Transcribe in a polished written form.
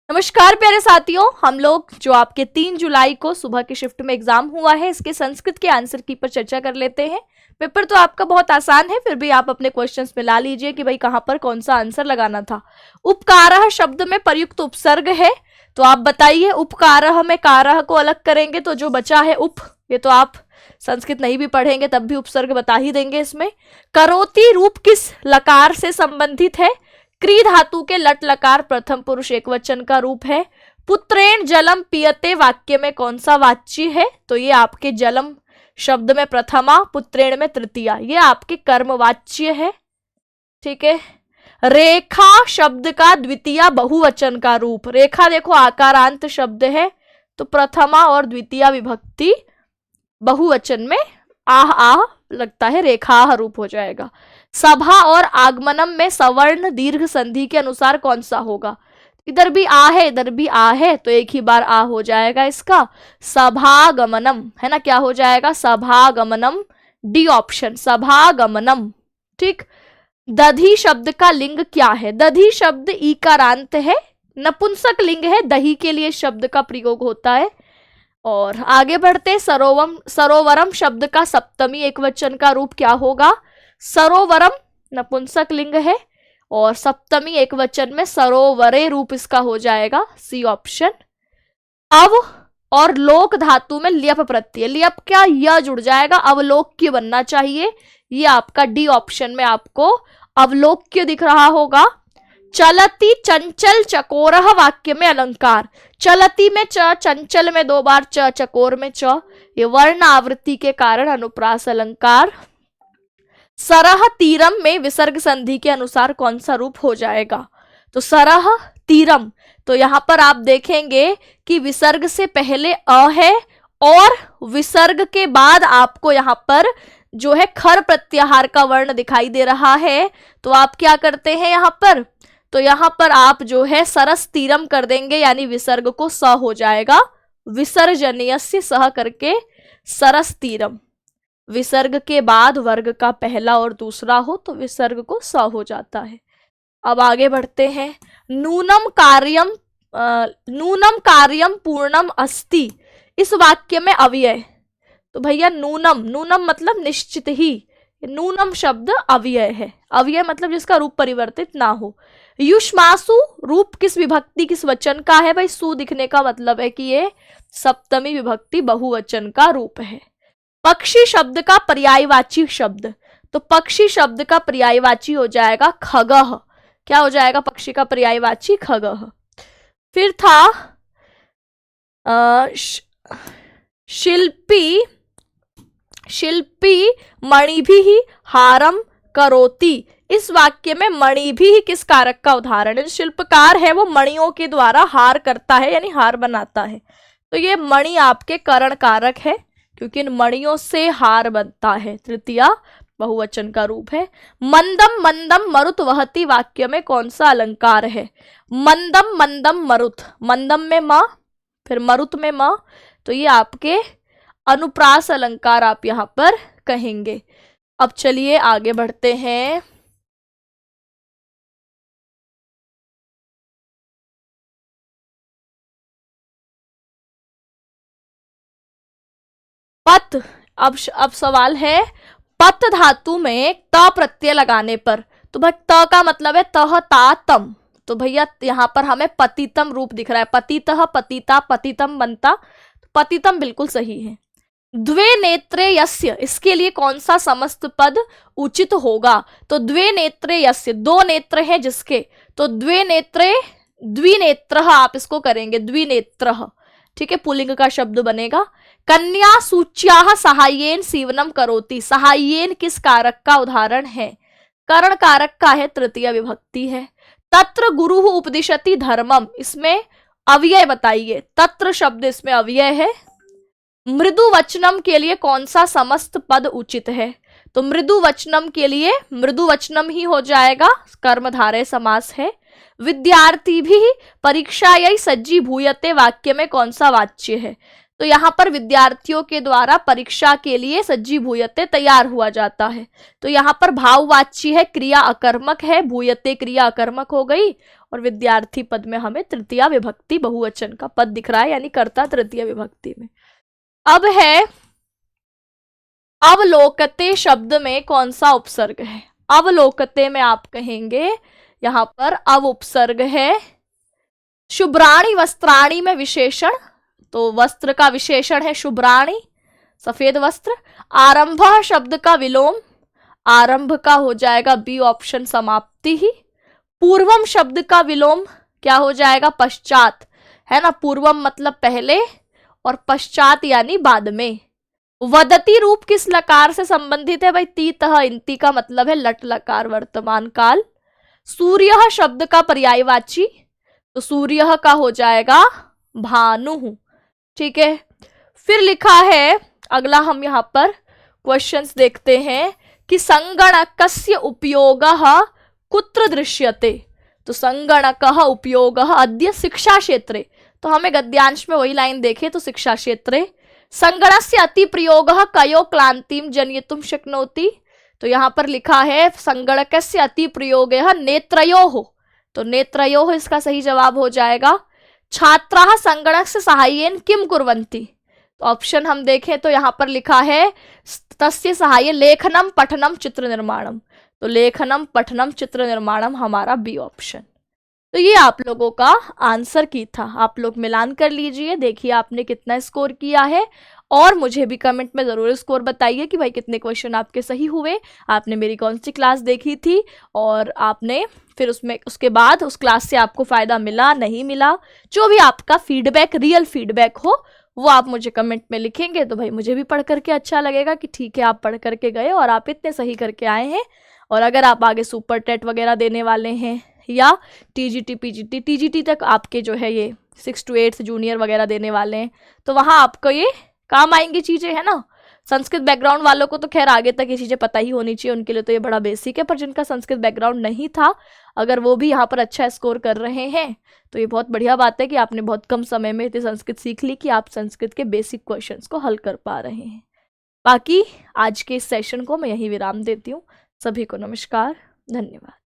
नमस्कार प्यारे साथियों, हम लोग जो आपके 3 जुलाई को सुबह की शिफ्ट में एग्जाम हुआ है, इसके संस्कृत के आंसर की पर चर्चा कर लेते हैं। पेपर तो आपका बहुत आसान है, फिर भी आप अपने क्वेश्चंस में ला लीजिए कि भाई कहां पर कौन सा आंसर लगाना था। उपकारः शब्द में प्रयुक्त उपसर्ग है, तो आप बताइए उपकारः में कारः को अलग करेंगे तो जो बचा है उप, ये तो आप संस्कृत नहीं भी पढ़ेंगे तब भी उपसर्ग बता ही देंगे इसमें। करोति रूप किस लकार से संबंधित है? क्री धातु के लट लकार प्रथम पुरुष एकवचन का रूप है। पुत्रेण जलम पियते वाक्य में कौन सा वाच्य है? तो ये आपके जलम शब्द में प्रथमा, पुत्रेण में तृतीया, ये आपके कर्म वाच्य है। ठीक है। रेखा शब्द का द्वितीय बहुवचन का रूप, रेखा देखो आकारांत शब्द है तो प्रथमा और द्वितीय विभक्ति बहुवचन में आह आह लगता है, रेखा रूप हो जाएगा। सभा और आगमनम में सवर्ण दीर्घ संधि के अनुसार कौन सा होगा? इधर भी आ है इधर भी आ है तो एक ही बार आ हो जाएगा इसका, सभागमनम है ना, क्या हो जाएगा? सभागमनम, डी ऑप्शन सभागमनम। ठीक। दधी शब्द का लिंग क्या है? दधी शब्द ईकारांत है, नपुंसक लिंग है, दही के लिए शब्द का प्रयोग होता है। और आगे बढ़ते, सरोवरम शब्द का सप्तमी एकवचन का रूप क्या होगा? सरोवरम नपुंसक लिंग है और सप्तमी एकवचन में सरोवरे रूप इसका हो जाएगा, सी ऑप्शन। अव और लोक धातु में ल्यप प्रत्यय, ल्यप क्या य जुड़ जाएगा, अवलोक्य बनना चाहिए, ये आपका डी ऑप्शन में आपको अवलोक्य दिख रहा होगा। चलती चंचल चकोरह वाक्य में अलंकार, चलती में च, चंचल में 2 बार च, चकोर में च, ये वर्ण आवृत्ति के कारण अनुप्रास अलंकार। सरह तीरम में विसर्ग संधि के अनुसार कौन सा रूप हो जाएगा? तो सरह तीरम, तो यहां पर आप देखेंगे कि विसर्ग से पहले अ है और विसर्ग के बाद आपको यहां पर जो है खर प्रत्याहार का वर्ण दिखाई दे रहा है, तो आप क्या करते हैं यहां पर? तो यहां पर आप जो है सरस तीरम कर देंगे, यानी विसर्ग को स हो जाएगा, विसर्जनीयस्य सह करके सरस तीरम। विसर्ग के बाद वर्ग का पहला और दूसरा हो तो विसर्ग को स हो जाता है। अब आगे बढ़ते हैं। नूनम कार्यम पूर्णम अस्ति, इस वाक्य में अव्यय, तो भैया नूनम, नूनम मतलब निश्चित ही, नूनम शब्द अव्यय है, अव्यय मतलब जिसका रूप परिवर्तित ना हो। युष्मासु रूप किस विभक्ति किस वचन का है? भाई सु दिखने का मतलब है कि ये सप्तमी विभक्ति बहुवचन का रूप है। पक्षी शब्द का पर्यायवाची शब्द, तो पक्षी शब्द का पर्यायवाची हो जाएगा खगः, क्या हो जाएगा पक्षी का पर्यायवाची? खगः। फिर था शिल्पी मणिभिः हारम करोति, इस वाक्य में मणिभिः किस कारक का उदाहरण है? शिल्पकार है वो मणियों के द्वारा हार करता है, यानी हार बनाता है, तो ये मणि आपके करण कारक है क्योंकि इन मणियों से हार बनता है, तृतीय बहुवचन का रूप है। मंदम मंदम मरुत वहति वाक्य में कौन सा अलंकार है? मंदम मंदम मरुत, मंदम में म फिर मरुत में म, तो ये आपके अनुप्रास अलंकार आप यहां पर कहेंगे। अब चलिए आगे बढ़ते हैं। पत, अब सवाल है पत धातु में त प्रत्यय लगाने पर, तो भाई त का मतलब है तह ता तम, तो भैया यहाँ पर हमें पतितम रूप दिख रहा है, पतितः पतिता पतितम बनता, तो पतितम बिल्कुल सही है। द्वे नेत्रे यस्य, इसके लिए कौन सा समस्त पद उचित होगा? तो द्वे नेत्रे यस्य, 2 नेत्र हैं जिसके, तो द्वे नेत्रे द्विनेत्रः आप इसको करेंगे, द्विनेत्रः, ठीक है, पुल्लिंग का शब्द बनेगा। कन्या सूच्याः सहायेन सीवनम करोति, सहायेन किस कारक का उदाहरण है? करण कारक का है, तृतीय विभक्ति है। तत्र गुरुः उपदिशति धर्मम, इसमें अव्यय बताइए, तत्र शब्द इसमें अव्यय है। मृदु वचनम के लिए कौन सा समस्त पद उचित है? तो मृदु वचनम के लिए मृदु वचनम ही हो जाएगा, कर्मधारय समास है। विद्यार्थी भी परीक्षायै सज्जी भूयते वाक्य में कौन सा वाच्य है? तो यहाँ पर विद्यार्थियों के द्वारा परीक्षा के लिए सज्जीभूयते तैयार हुआ जाता है। तो यहाँ पर भाववाची है, क्रिया अकर्मक है, भूयते क्रिया अकर्मक हो गई, और विद्यार्थी पद में हमें तृतीया विभक्ति बहुवचन का पद दिख रहा है, यानी कर्ता तृतीय विभक्ति में। अब है अवलोकते शब्द में कौन सा उपसर्ग है? अवलोकते में आप कहेंगे यहाँ पर अव उपसर्ग है। शुभ्राणी वस्त्राणी में विशेषण, तो वस्त्र का विशेषण है शुभ्राणी, सफेद वस्त्र। आरंभ शब्द का विलोम, आरंभ का हो जाएगा बी ऑप्शन समाप्ति ही। पूर्वम शब्द का विलोम क्या हो जाएगा? पश्चात, है ना, पूर्वम मतलब पहले और पश्चात यानी बाद में। वदती रूप किस लकार से संबंधित है भाई? तीतः, इंति का मतलब है लट लकार वर्तमान काल। सूर्य शब्द का पर्यायवाची, तो सूर्य का हो जाएगा भानु, ठीक है। फिर लिखा है अगला, हम यहाँ पर क्वेश्चंस देखते हैं कि संगणकस्य उपयोगः कुत्र दृश्यते? तो संगणकः उपयोगः अद्य शिक्षा क्षेत्रे, तो हमें गद्यांश में वही लाइन देखे तो शिक्षा क्षेत्रे। संगणस्य अति प्रयोगः कयो क्लांतिम जनयितुम शक्नोति? तो यहाँ पर लिखा है संगणकस्य अति प्रयोगः नेत्रयोः, तो नेत्रयोः इसका सही जवाब हो जाएगा। छात्राः संगणक से सहायेन किम कुर्वन्ति? तो ऑप्शन हम देखें तो यहाँ पर लिखा है तस्य सहाय लेखनम पठनम चित्र निर्माणम, तो लेखनम पठनम चित्र निर्माणम हमारा बी ऑप्शन। तो ये आप लोगों का आंसर की था, आप लोग मिलान कर लीजिए, देखिए आपने कितना स्कोर किया है, और मुझे भी कमेंट में ज़रूर स्कोर बताइए कि भाई कितने क्वेश्चन आपके सही हुए, आपने मेरी कौन सी क्लास देखी थी, और आपने फिर उसके बाद उस क्लास से आपको फ़ायदा मिला नहीं मिला। जो भी आपका फीडबैक, रियल फीडबैक हो, वो आप मुझे कमेंट में लिखेंगे तो भाई मुझे भी पढ़ करके अच्छा लगेगा कि ठीक है आप पढ़ करके गए और आप इतने सही करके आए हैं। और अगर आप आगे सुपर टेट वगैरह देने वाले हैं या टीजीटी पीजीटी, टीजीटी तक आपके जो है ये 6 to 8 जूनियर वगैरह देने वाले हैं, तो वहाँ आपको ये काम आएंगी चीज़ें, है ना। संस्कृत बैकग्राउंड वालों को तो खैर आगे तक ये चीज़ें पता ही होनी चाहिए, उनके लिए तो ये बड़ा बेसिक है, पर जिनका संस्कृत बैकग्राउंड नहीं था, अगर वो भी यहाँ पर अच्छा स्कोर कर रहे हैं तो ये बहुत बढ़िया बात है कि आपने बहुत कम समय में इतनी संस्कृत सीख ली कि आप संस्कृत के बेसिक क्वेश्चंस को हल कर पा रहे हैं। बाकी आज के इस सेशन को मैं यहीं विराम देती हूँ। सभी को नमस्कार, धन्यवाद।